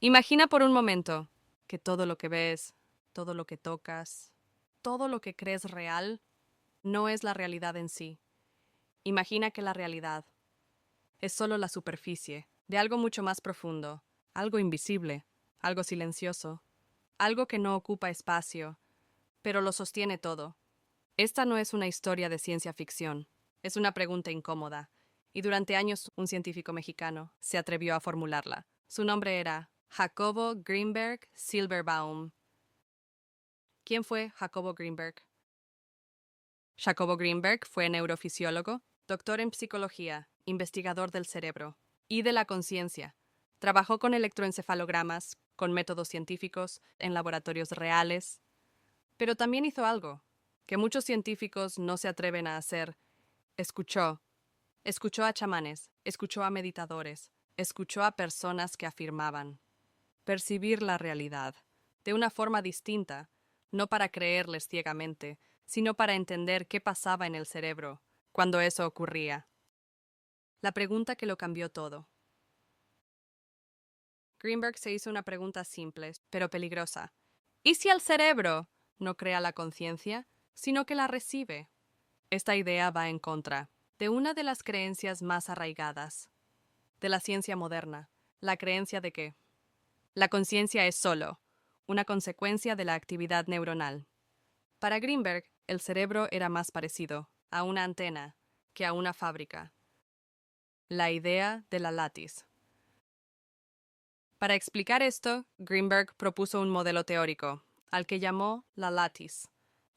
Imagina por un momento que todo lo que ves, todo lo que tocas, todo lo que crees real, no es la realidad en sí. Imagina que la realidad es solo la superficie de algo mucho más profundo, algo invisible, algo silencioso, algo que no ocupa espacio, pero lo sostiene todo. Esta no es una historia de ciencia ficción, es una pregunta incómoda, y durante años un científico mexicano se atrevió a formularla. Su nombre era Jacobo Greenberg Silverbaum. ¿Quién fue Jacobo Greenberg? Jacobo Greenberg fue neurofisiólogo, doctor en psicología, investigador del cerebro y de la conciencia. Trabajó con electroencefalogramas, con métodos científicos, en laboratorios reales, pero también hizo algo que muchos científicos no se atreven a hacer. Escuchó. Escuchó a chamanes, escuchó a meditadores, escuchó a personas que afirmaban percibir la realidad de una forma distinta, no para creerles ciegamente, sino para entender qué pasaba en el cerebro cuando eso ocurría. La pregunta que lo cambió todo. Greenberg se hizo una pregunta simple, pero peligrosa. ¿Y si el cerebro no crea la conciencia, sino que la recibe? Esta idea va en contra de una de las creencias más arraigadas de la ciencia moderna, la creencia de que la conciencia es solo una consecuencia de la actividad neuronal. Para Greenberg, el cerebro era más parecido a una antena que a una fábrica. La idea de la látiz. Para explicar esto, Greenberg propuso un modelo teórico, al que llamó la látiz.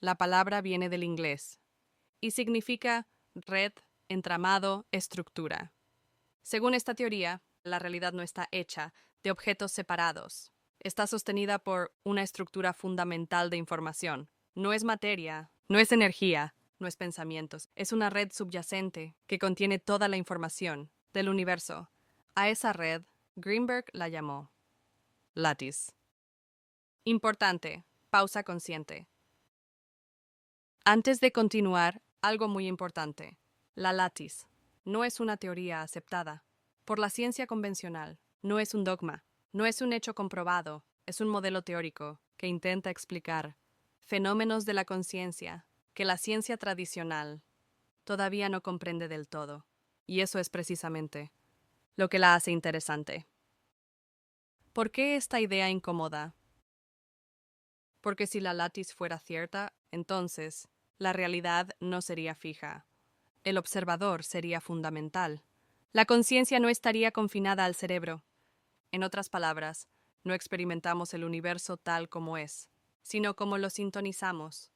La palabra viene del inglés y significa red, entramado, estructura. Según esta teoría, la realidad no está hecha de objetos separados. Está sostenida por una estructura fundamental de información. No es materia, no es energía, no es pensamientos. Es una red subyacente que contiene toda la información del universo. A esa red, Greenberg la llamó látiz. Importante. Pausa consciente. Antes de continuar, algo muy importante. La látiz no es una teoría aceptada por la ciencia convencional, no es un dogma, no es un hecho comprobado, es un modelo teórico que intenta explicar fenómenos de la conciencia que la ciencia tradicional todavía no comprende del todo. Y eso es precisamente lo que la hace interesante. ¿Por qué esta idea incomoda? Porque si la látiz fuera cierta, entonces la realidad no sería fija. El observador sería fundamental. La conciencia no estaría confinada al cerebro. En otras palabras, no experimentamos el universo tal como es, sino como lo sintonizamos.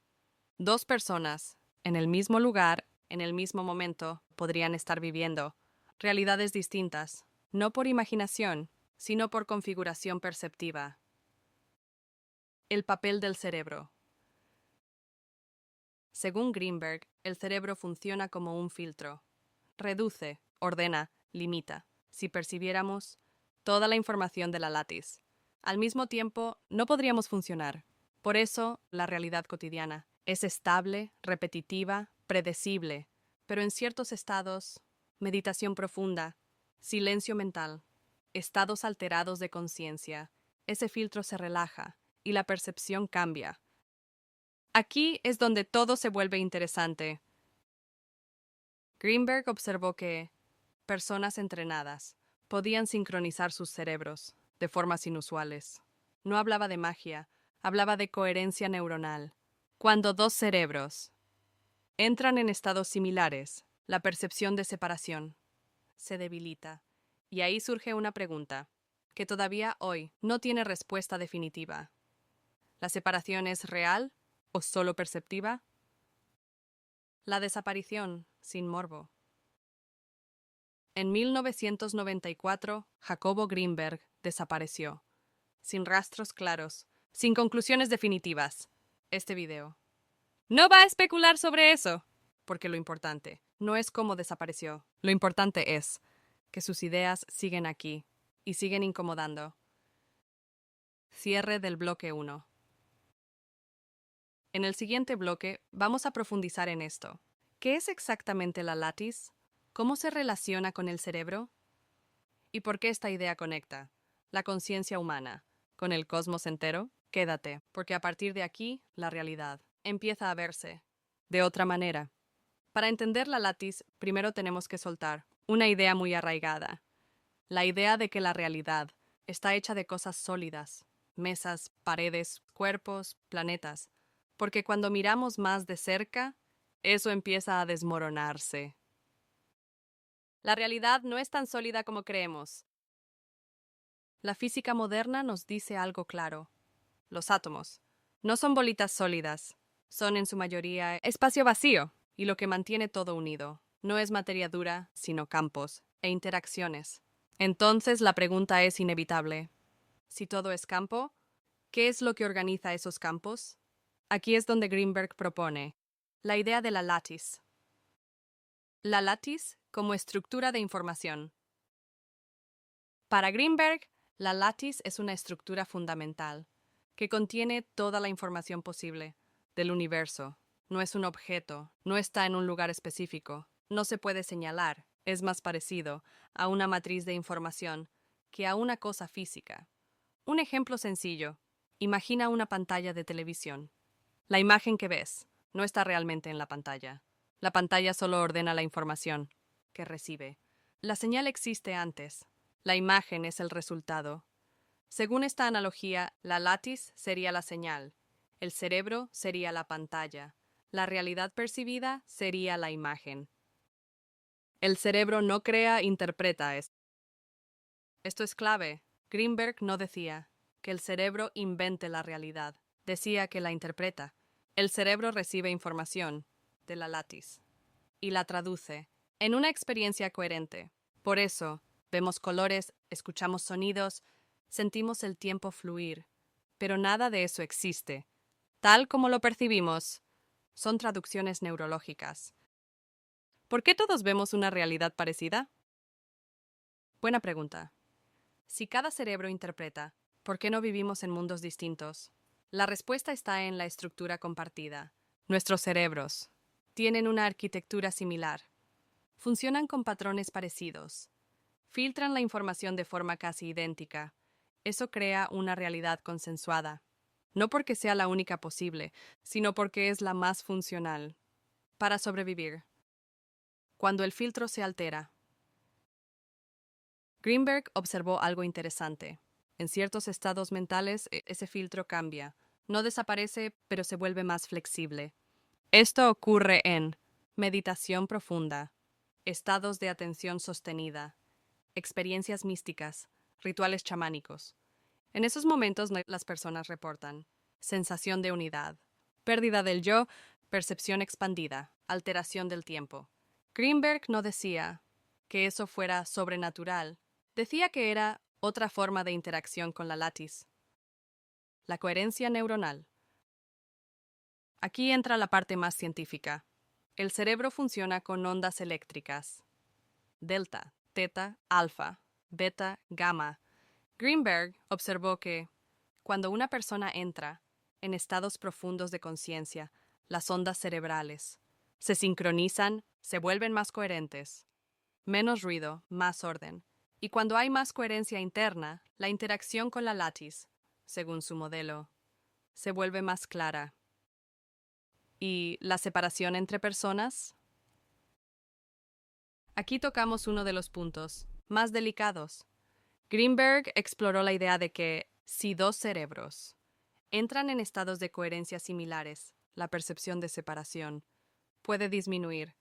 Dos personas, en el mismo lugar, en el mismo momento, podrían estar viviendo realidades distintas, no por imaginación, sino por configuración perceptiva. El papel del cerebro. Según Greenberg, el cerebro funciona como un filtro. Reduce, ordena, limita. Si percibiéramos toda la información de la látiz, al mismo tiempo no podríamos funcionar. Por eso, la realidad cotidiana es estable, repetitiva, predecible, pero en ciertos estados, meditación profunda, silencio mental, estados alterados de conciencia, ese filtro se relaja y la percepción cambia. Aquí es donde todo se vuelve interesante. Greenberg observó que personas entrenadas podían sincronizar sus cerebros de formas inusuales. No hablaba de magia, hablaba de coherencia neuronal. Cuando dos cerebros entran en estados similares, la percepción de separación se debilita. Y ahí surge una pregunta, que todavía hoy no tiene respuesta definitiva. ¿La separación es real o solo perceptiva? La desaparición, sin morbo. En 1994, Jacobo Greenberg desapareció, sin rastros claros, sin conclusiones definitivas. Este video. No va a especular sobre eso, porque lo importante no es cómo desapareció. Lo importante es que sus ideas siguen aquí y siguen incomodando. Cierre del bloque 1. En el siguiente bloque vamos a profundizar en esto. ¿Qué es exactamente la látiz? ¿Cómo se relaciona con el cerebro? ¿Y por qué esta idea conecta? la conciencia humana, con el cosmos entero, quédate, porque a partir de aquí, la realidad empieza a verse de otra manera. Para entender la latis, primero tenemos que soltar una idea muy arraigada, la idea de que la realidad está hecha de cosas sólidas, mesas, paredes, cuerpos, planetas, porque cuando miramos más de cerca, eso empieza a desmoronarse. La realidad no es tan sólida como creemos. La física moderna nos dice algo claro. Los átomos no son bolitas sólidas, son en su mayoría espacio vacío, y lo que mantiene todo unido no es materia dura, sino campos e interacciones. Entonces la pregunta es inevitable. Si todo es campo, ¿qué es lo que organiza esos campos? Aquí es donde Greenberg propone la idea de la lattice. La lattice como estructura de información. Para Greenberg, la lattice es una estructura fundamental que contiene toda la información posible del universo. No es un objeto, no está en un lugar específico, no se puede señalar, es más parecido a una matriz de información que a una cosa física. Un ejemplo sencillo. Imagina una pantalla de televisión. La imagen que ves no está realmente en la pantalla. La pantalla solo ordena la información que recibe. La señal existe antes. La imagen es el resultado. Según esta analogía, la lattice sería la señal, el cerebro sería la pantalla, la realidad percibida sería la imagen. El cerebro no crea, interpreta esto. Esto es clave. Greenberg no decía que el cerebro invente la realidad, decía que la interpreta. El cerebro recibe información de la lattice y la traduce en una experiencia coherente. Por eso, vemos colores, escuchamos sonidos, sentimos el tiempo fluir, pero nada de eso existe. Tal como lo percibimos, son traducciones neurológicas. ¿Por qué todos vemos una realidad parecida? Buena pregunta. Si cada cerebro interpreta, ¿por qué no vivimos en mundos distintos? La respuesta está en la estructura compartida. Nuestros cerebros tienen una arquitectura similar. Funcionan con patrones parecidos. Filtran la información de forma casi idéntica. Eso crea una realidad consensuada. No porque sea la única posible, sino porque es la más funcional. Para sobrevivir. Cuando el filtro se altera. Greenberg observó algo interesante. En ciertos estados mentales, ese filtro cambia. No desaparece, pero se vuelve más flexible. Esto ocurre en meditación profunda, estados de atención sostenida, experiencias místicas, rituales chamánicos. En esos momentos las personas reportan sensación de unidad, pérdida del yo, percepción expandida, alteración del tiempo. Greenberg no decía que eso fuera sobrenatural, decía que era otra forma de interacción con la lattice. La coherencia neuronal. Aquí entra la parte más científica. El cerebro funciona con ondas eléctricas. Delta, teta, alfa, beta, gamma. Greenberg observó que, cuando una persona entra en estados profundos de conciencia, las ondas cerebrales se sincronizan, se vuelven más coherentes. Menos ruido, más orden. Y cuando hay más coherencia interna, la interacción con la lattice, según su modelo, se vuelve más clara. ¿Y la separación entre personas? Aquí tocamos uno de los puntos más delicados. Greenberg exploró la idea de que, si dos cerebros entran en estados de coherencia similares, la percepción de separación puede disminuir,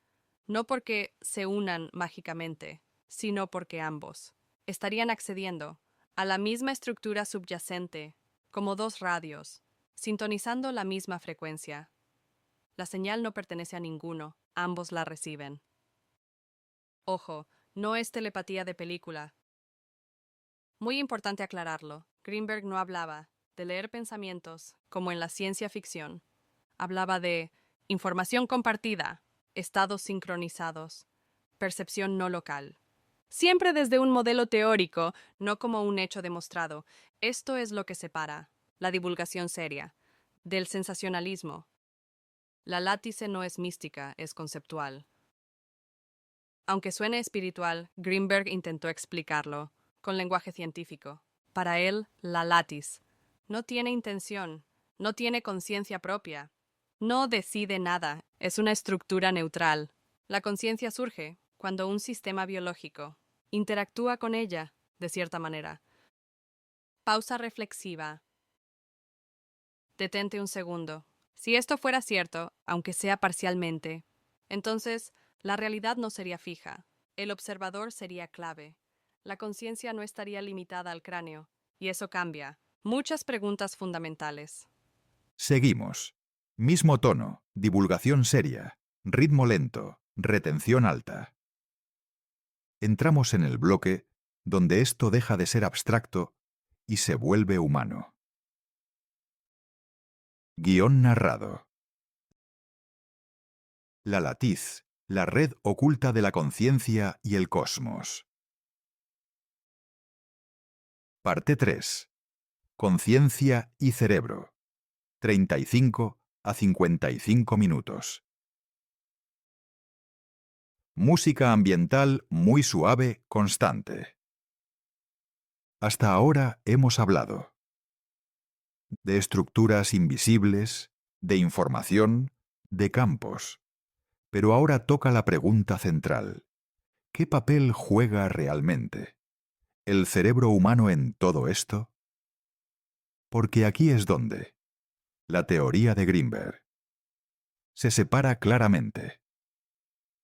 no porque se unan mágicamente, sino porque ambos estarían accediendo a la misma estructura subyacente, como dos radios, sintonizando la misma frecuencia. La señal no pertenece a ninguno, ambos la reciben. Ojo, no es telepatía de película. Muy importante aclararlo, Greenberg no hablaba de leer pensamientos como en la ciencia ficción. Hablaba de información compartida, estados sincronizados, percepción no local. Siempre desde un modelo teórico, no como un hecho demostrado. Esto es lo que separa la divulgación seria del sensacionalismo. La látice no es mística, es conceptual. Aunque suene espiritual, Greenberg intentó explicarlo con lenguaje científico. Para él, la latis no tiene intención, no tiene conciencia propia, no decide nada, es una estructura neutral. La conciencia surge cuando un sistema biológico interactúa con ella, de cierta manera. Pausa reflexiva. Detente un segundo. Si esto fuera cierto, aunque sea parcialmente, entonces la realidad no sería fija. El observador sería clave. La conciencia no estaría limitada al cráneo, y eso cambia muchas preguntas fundamentales. Seguimos. Mismo tono, divulgación seria, ritmo lento, retención alta. Entramos en el bloque donde esto deja de ser abstracto y se vuelve humano. Guión narrado. La latiz, la red oculta de la conciencia y el cosmos. Parte 3. Conciencia y cerebro. 35 a 55 minutos. Música ambiental muy suave, constante. Hasta ahora hemos hablado de estructuras invisibles, de información, de campos. Pero ahora toca la pregunta central. ¿Qué papel juega realmente el cerebro humano en todo esto? Porque aquí es donde la teoría de Greenberg se separa claramente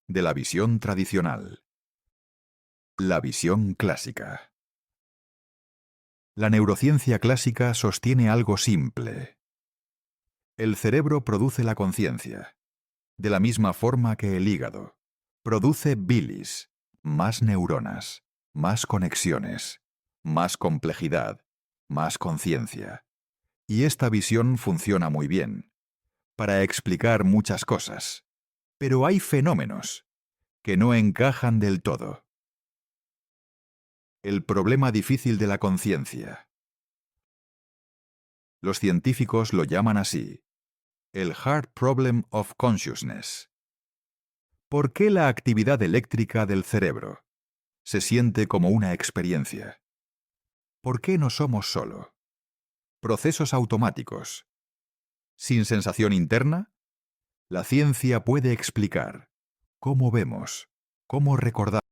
de la visión tradicional, la visión clásica. La neurociencia clásica sostiene algo simple. El cerebro produce la conciencia, de la misma forma que el hígado. Produce bilis, más neuronas, más conexiones, más complejidad, más conciencia. Y esta visión funciona muy bien, para explicar muchas cosas. Pero hay fenómenos que no encajan del todo. El problema difícil de la conciencia. Los científicos lo llaman así, el Hard Problem of Consciousness. ¿Por qué la actividad eléctrica del cerebro se siente como una experiencia? ¿Por qué no somos solo procesos automáticos, sin sensación interna? La ciencia puede explicar cómo vemos, cómo recordamos.